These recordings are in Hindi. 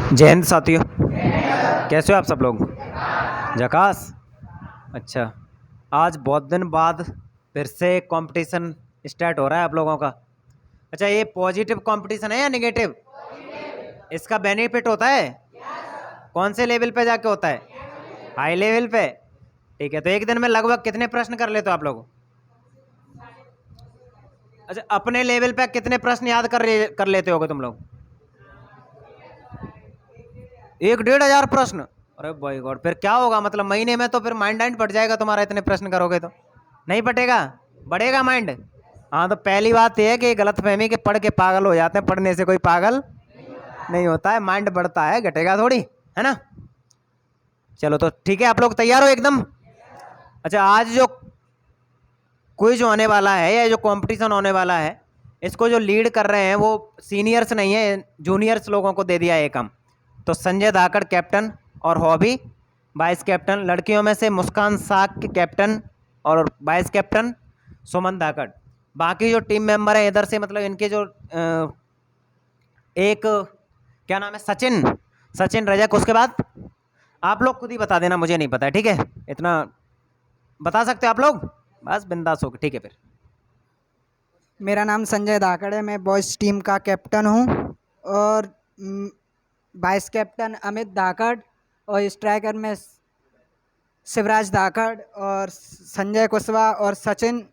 जय हिंद साथियों। कैसे हो आप सब लोग? झकास। अच्छा, आज बहुत दिन बाद फिर से कंपटीशन स्टार्ट हो रहा है आप लोगों का। अच्छा, ये पॉजिटिव कंपटीशन है या नेगेटिव? इसका बेनिफिट होता है? कौन से लेवल पे जाके होता है? हाई लेवल पे। ठीक है, तो एक दिन में लगभग कितने प्रश्न कर लेते हो आप लोग? अच्छा, अपने लेवल पे कितने प्रश्न याद कर लेते होगे तुम लोग? 1-1.5 हजार प्रश्न। अरे भाई गॉड, फिर क्या होगा? मतलब महीने में तो फिर माइंड आइंड बढ़ जाएगा तुम्हारा, इतने प्रश्न करोगे तो। नहीं पटेगा? बढ़ेगा माइंड। हाँ, तो पहली बात यह है कि गलत फहमी के पढ़ के पागल हो जाते हैं। पढ़ने से कोई पागल नहीं होता है, माइंड बढ़ता है, घटेगा थोड़ी, है ना। चलो तो ठीक है, आप लोग तैयार हो एकदम? अच्छा, आज जो क्विज होने वाला है या जो कंपटीशन होने वाला है, इसको जो लीड कर रहे हैं वो सीनियर्स नहीं है, जूनियर्स लोगों को दे दिया है काम। तो संजय धाकड़ कैप्टन और हॉबी वाइस कैप्टन। लड़कियों में से मुस्कान साक कैप्टन और वाइस कैप्टन सुमन धाकड़। बाकी जो टीम मेंबर है इधर से, मतलब इनके जो एक क्या नाम है, सचिन सचिन रजक। उसके बाद आप लोग खुद ही बता देना, मुझे नहीं पता है, ठीक है? इतना बता सकते हो आप लोग? बस बिंदास हो, ठीक है फिर। मेरा नाम संजय धाकड़ है। मैं बॉयज़ टीम का कैप्टन हूँ और वाइस कैप्टन अमित धाकड़ और स्ट्राइकर में शिवराज धाकड़ और संजय कुशवाहा और सचिन।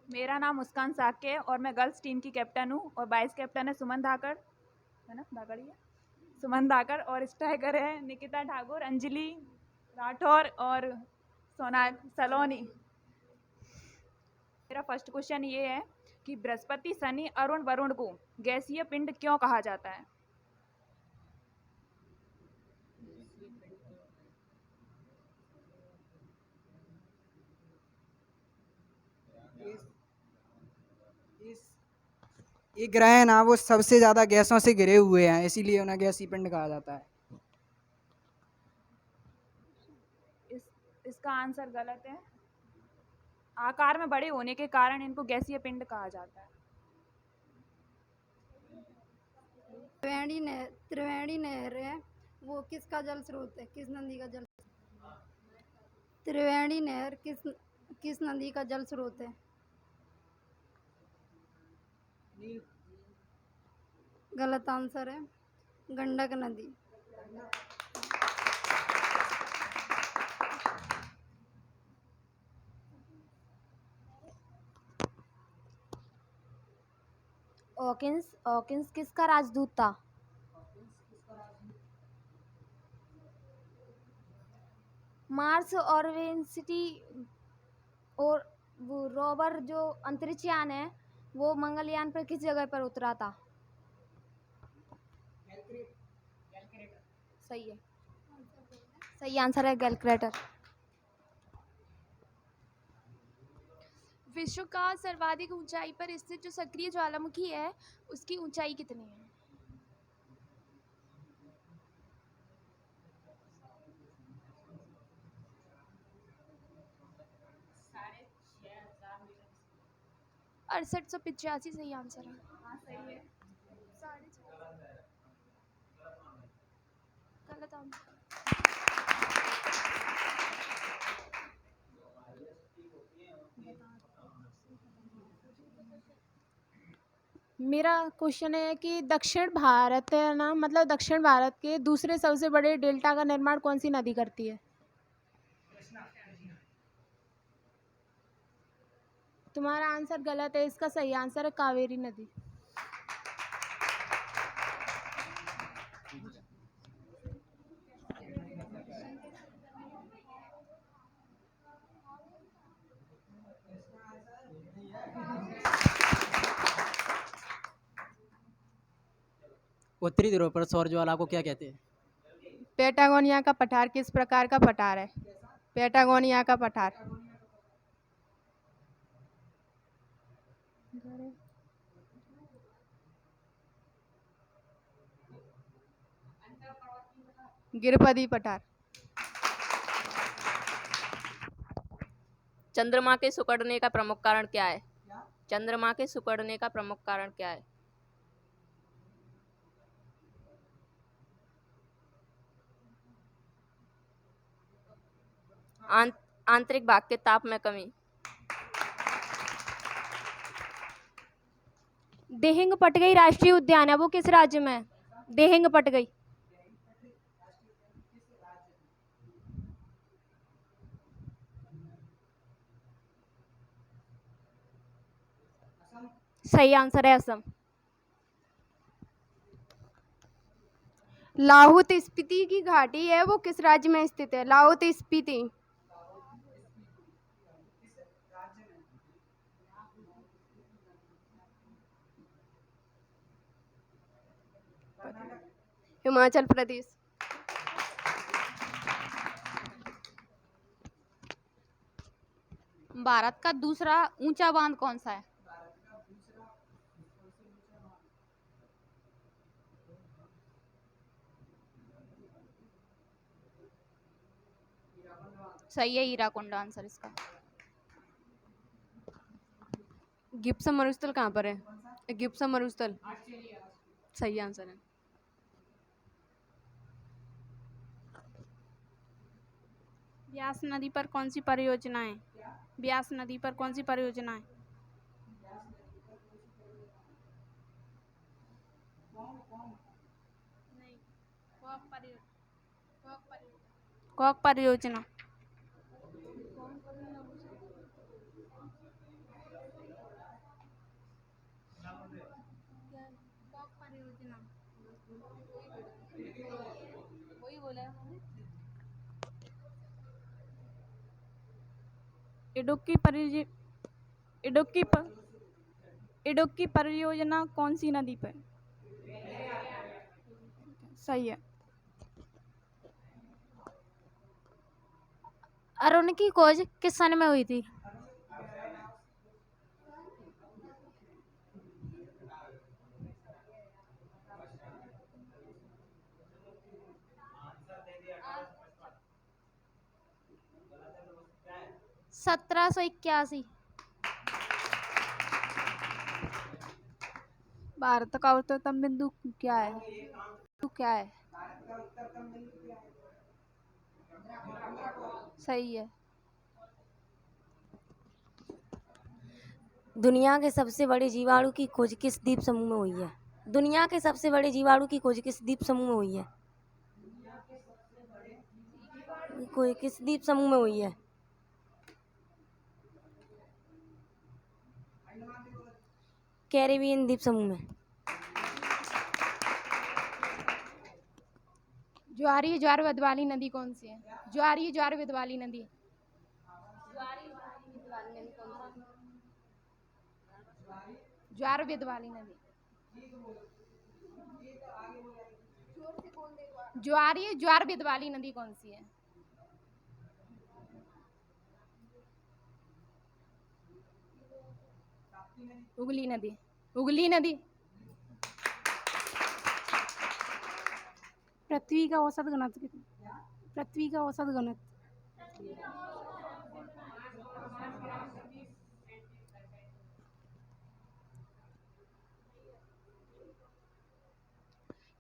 मेरा नाम मुस्कान साके है और मैं गर्ल्स टीम की कैप्टन हूँ और वाइस कैप्टन है सुमन धाकड़, है ना? धाकड़ ही है, सुमन धाकड़। और स्ट्राइकर है निकिता ठाकुर, अंजलि राठौर और सोनाल सलोनी। मेरा फर्स्ट क्वेश्चन ये है कि बृहस्पति, शनि, अरुण, वरुण को गैसीय पिंड क्यों कहा जाता है? ये ग्रह है ना, वो सबसे ज़्यादा गैसों से घिरे हुए हैं, इसीलिए उन्हें गैसीय पिंड कहा जाता है। इसका आंसर गलत है। आकार में बड़े होने के कारण इनको गैसीय पिंड कहा जाता है। त्रिवेणी नहर है, वो किसका जल स्रोत है? किस नदी का जल? त्रिवेणी नहर किस नदी का जल स्रोत है? गलत आंसर है, गंडक नदी। ऑकिंस ऑकिंस किसका राजदूत था? मार्स और वेंसिटी और वो रोवर जो अंतरिक्ष यान है, वो मंगलयान पर किस जगह पर उतरा था? सही है, सही आंसर है गैलक्रेटर। विश्व का सर्वाधिक ऊंचाई पर स्थित जो सक्रिय ज्वालामुखी है, उसकी ऊंचाई कितनी है? अड़सठ 685 सही आंसर है। हाँ सही है। 6.5 गलत आंसर। मेरा क्वेश्चन है कि दक्षिण भारत है ना, मतलब दक्षिण भारत के दूसरे सबसे बड़े डेल्टा का निर्माण कौन सी नदी करती है? तुम्हारा आंसर गलत है, इसका सही आंसर है कावेरी नदी। उत्तरी ध्रुव पर सौर ज्वाला को क्या कहते हैं? पैटागोनिया का पठार किस प्रकार का पठार है? पैटागोनिया का पठार। गिरपदी पठार। चंद्रमा के सिकुड़ने का प्रमुख कारण क्या है? चंद्रमा के सिकुड़ने का प्रमुख कारण क्या है? आंतरिक भाग के ताप में कमी। देहिंग पटगई राष्ट्रीय उद्यान है, वो किस राज्य में है? देहिंग पटगई। सही आंसर है असम। लाहौल स्पीति की घाटी है, वो किस राज्य में स्थित है? लाहौल स्पीति। हिमाचल प्रदेश। भारत का दूसरा ऊंचा बांध कौन सा है? सही है, हीराकुंड आंसर इसका। गिब्सन मरुस्थल कहाँ पर है? गिब्सन मरुस्थल सही आंसर है। ब्यास नदी पर कौन सी परियोजना है? ब्यास नदी पर कौन सी परियोजना है? नहीं, कॉक परियोजना। वही बोला है उन्होंने। इडुक्की परियोजना कौन सी नदी पर? सही है। अरुण की खोज किस सन में हुई थी? सत्रह सौ इक्यासी। भारत का उच्चतम बिंदु क्या है? क्या है? सही है। दुनिया के सबसे बड़े जीवाणु की खोज किस द्वीप समूह में हुई है? दुनिया के सबसे बड़े जीवाणु की खोज किस द्वीप समूह में हुई है? कोई किस द्वीप समूह में हुई है? कैरेबियन द्वीप समूह में। ज्वारीय ज्वार वेदवाली नदी कौन सी है? ज्वारीय ज्वार वेदवाली नदी। ज्वार वेदवाली नदी। ज्वारीय ज्वार वेदवाली नदी कौन सी है? हुगली नदी। हुगली नदी। पृथ्वी का औसत घनत्व कितना? पृथ्वी का औसत घनत्व।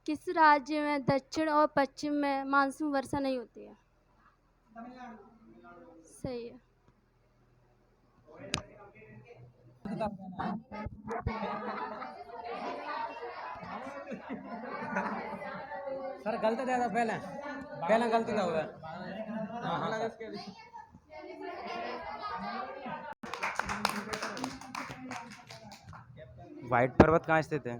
किस राज्य में दक्षिण और पश्चिम में मानसून वर्षा नहीं होती है? सही है। सर गलत दे था पहले पहले गलत था हुआ। व्हाइट पर्वत कहाँ स्थित है?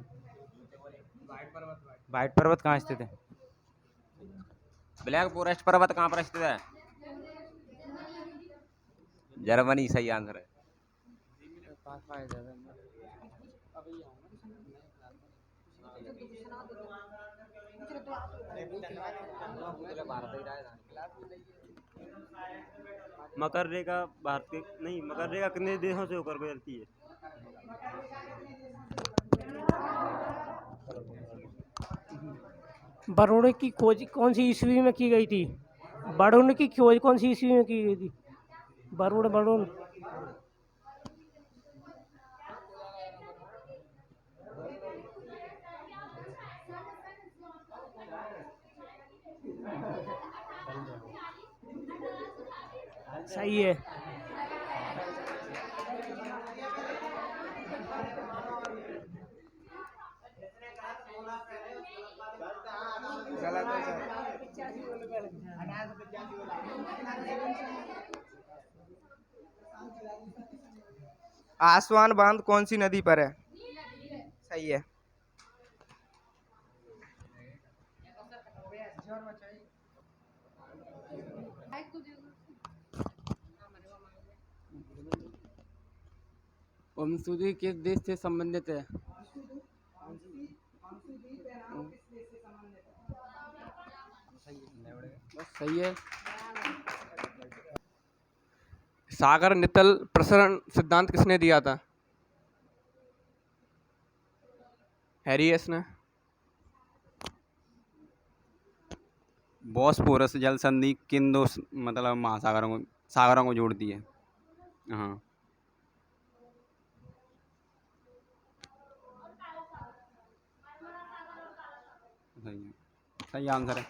व्हाइट पर्वत कहाँ स्थित है? ब्लैक फॉरेस्ट पर्वत कहाँ पर स्थित है? जर्मनी सही आंसर है। मकर रेखा भारत के नहीं, मकर रेखा कितने देशों से होकर गुजरती है? वरुण की खोज कौन सी ईस्वी में की गई थी? वरुण की खोज कौन सी ईस्वी में की गई थी? वरुण वरुण सही है। आसवान बांध कौन सी नदी पर है? सही है। मसूरी किस देश से संबंधित है? बस सही है। सागर नितल प्रसरण सिद्धांत किसने दिया था? हैरियस ने। बॉस्फोरस जल संधि किन दो मतलब सागरों को जोड़ती है? हाँ सही है। सही आंसर है।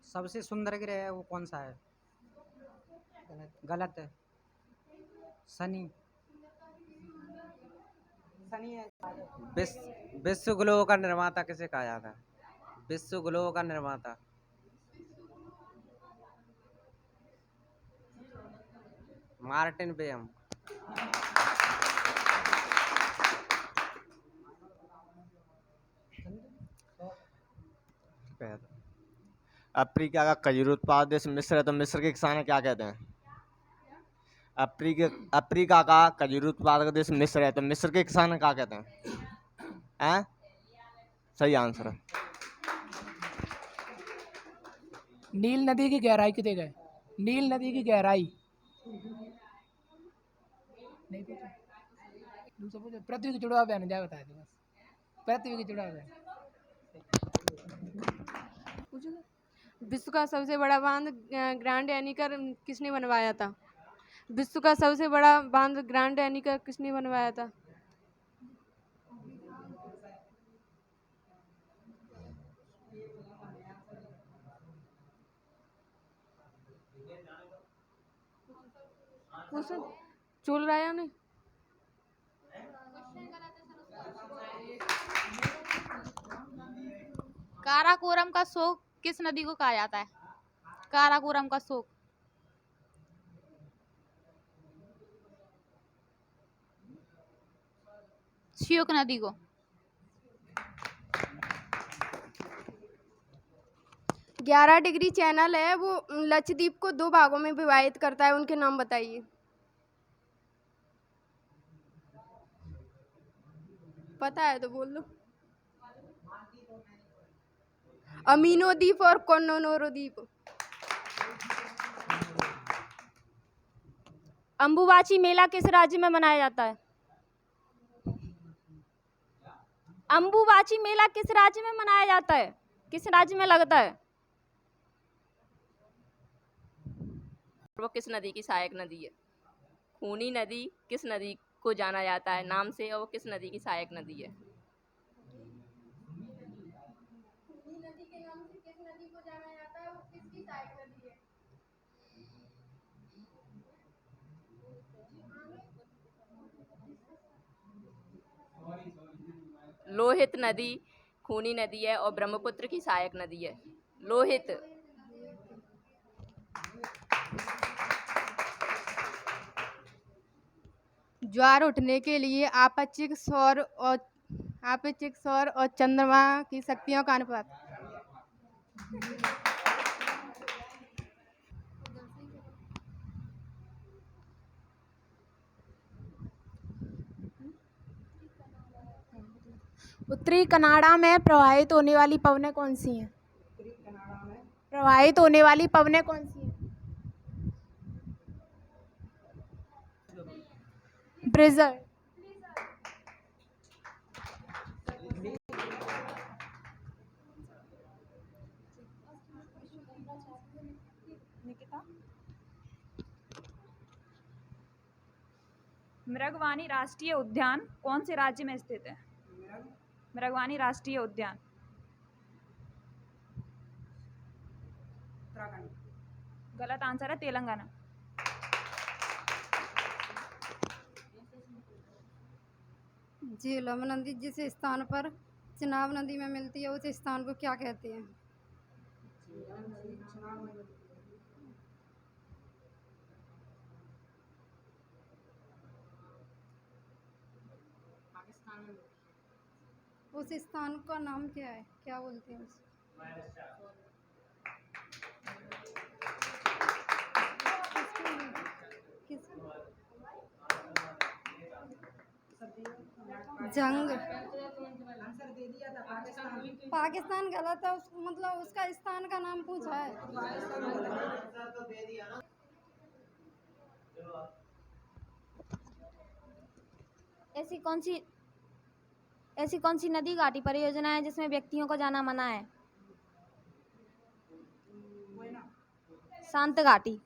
सबसे सुंदर ग्रह है वो कौन सा है? गलत है। शनि। शनि है। विश्व ग्लोब का निर्माता किसे कहा जाता है? विश्व ग्लोब का निर्माता। मार्टिन बेम। अफ्रीका का खजूर उत्पादक देश मिस्र है, तो मिस्र के किसान क्या कहते हैं? अफ्रीका का खजूर उत्पादक देश मिस्र है, तो मिस्र के किसान क्या कहते हैं? सही आंसर है। नील नदी की गहराई कितने गए? नील नदी की गहराई नहीं पता। दूसरा पूछो। पृथ्वी की जुड़ाव बयान जा बता दे बस। पृथ्वी की जुड़ाव बयान। विश्व का सबसे बड़ा बांध ग्रैंड एनीकर किसने बनवाया था? विश्व का सबसे बड़ा बांध ग्रैंड एनीकर किसने बनवाया था? चल रहा है नहीं। काराकोरम का शोक किस नदी को कहा जाता है? काराकोरम का शोक। श्योक नदी को। 11 डिग्री चैनल है वो लक्षद्वीप को 2 भागों में विभाजित करता है, उनके नाम बताइए। पता है तो बोल दो। अमीनो द्वीप और कोन्नोनोरो द्वीप। अम्बुबाची मेला किस राज्य में मनाया जाता है? अम्बुबाची मेला किस राज्य में मनाया जाता है? किस राज्य में लगता है? वो किस नदी की सहायक नदी है? खूनी नदी किस नदी को जाना जाता है नाम से, और वो किस नदी की सहायक नदी है? लोहित नदी खूनी नदी है और ब्रह्मपुत्र की सहायक नदी है। लोहित। ज्वार उठने के लिए आपच्यिक सौर और चंद्रमा की शक्तियों का अनुपात। उत्तरी कनाडा में प्रवाहित होने वाली पवनें कौन सी हैं? प्रवाहित होने वाली पवनें कौन सी हैं? ब्रिजर। मृगवानी राष्ट्रीय उद्यान कौन से राज्य में स्थित है? मृगवानी राष्ट्रीय उद्यान। गलत आंसर है तेलंगाना। झेलम नदी जिस स्थान पर चिनाब नदी में मिलती है उस स्थान को क्या कहते हैं? उस स्थान का नाम क्या है? क्या बोलते हैं उस? जंग। पाकिस्तान गलत है, मतलब उसका स्थान का नाम पूछा है। ऐसी कौन सी नदी घाटी परियोजना है जिसमें व्यक्तियों को जाना मना है? शांत घाटी।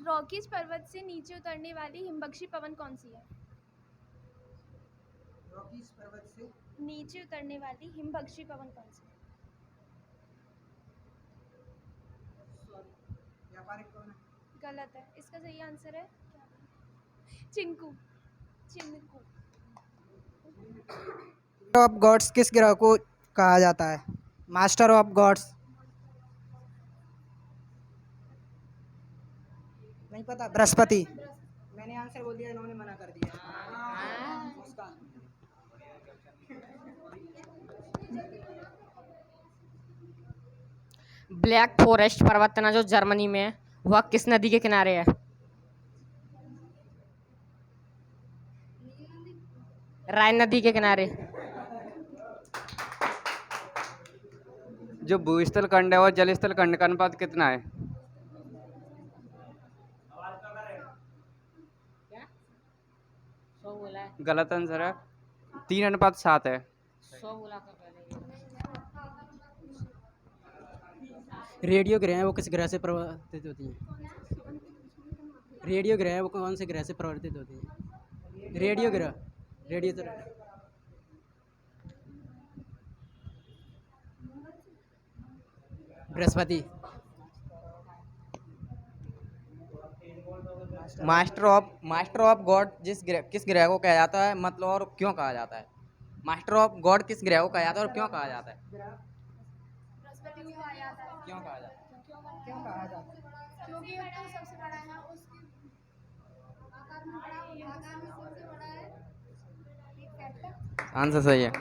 रॉकीज पर्वत से नीचे उतरने वाली हिमबख्शी पवन कौन सी है? रॉकीज पर्वत से नीचे उतरने वाली हिमबख्शी पवन कौन सी है? व्यापारिक पवन। गलत है। इसका सही आंसर है चिंकू। चिंकू। ऑफ गॉड्स किस ग्रह को कहा जाता है? Master of gods. नहीं पता। बृहस्पति। मैंने आंसर बोल दिया, इन्होंने मना कर दिया। ब्लैक फॉरेस्ट पर्वत ना जो जर्मनी में है, वह किस नदी के किनारे है? राइन नदी के किनारे। जो भूस्थल खंड है और जलस्थल खंड का अनुपात कितना है? गलत आंसर है 3:7 है। रेडियो ग्रह है वो किस ग्रह से प्रवर्तित होती हैं? रेडियो ग्रह है वो कौन से ग्रह से प्रवर्तित होती हैं? रेडियो ग्रह। रेडियो तो बृहस्पति। मास्टर ऑफ गॉड किस ग्रह को कहा जाता है, मतलब और क्यों कहा जाता है? मास्टर ऑफ गॉड किस ग्रह को कहा जाता है और क्यों कहा जाता है? क्यों कहा जाता है? क्योंकि वो सबसे बड़ा है, उसके आकार में बड़ा है, सबसे बड़ा है। आंसर सही है।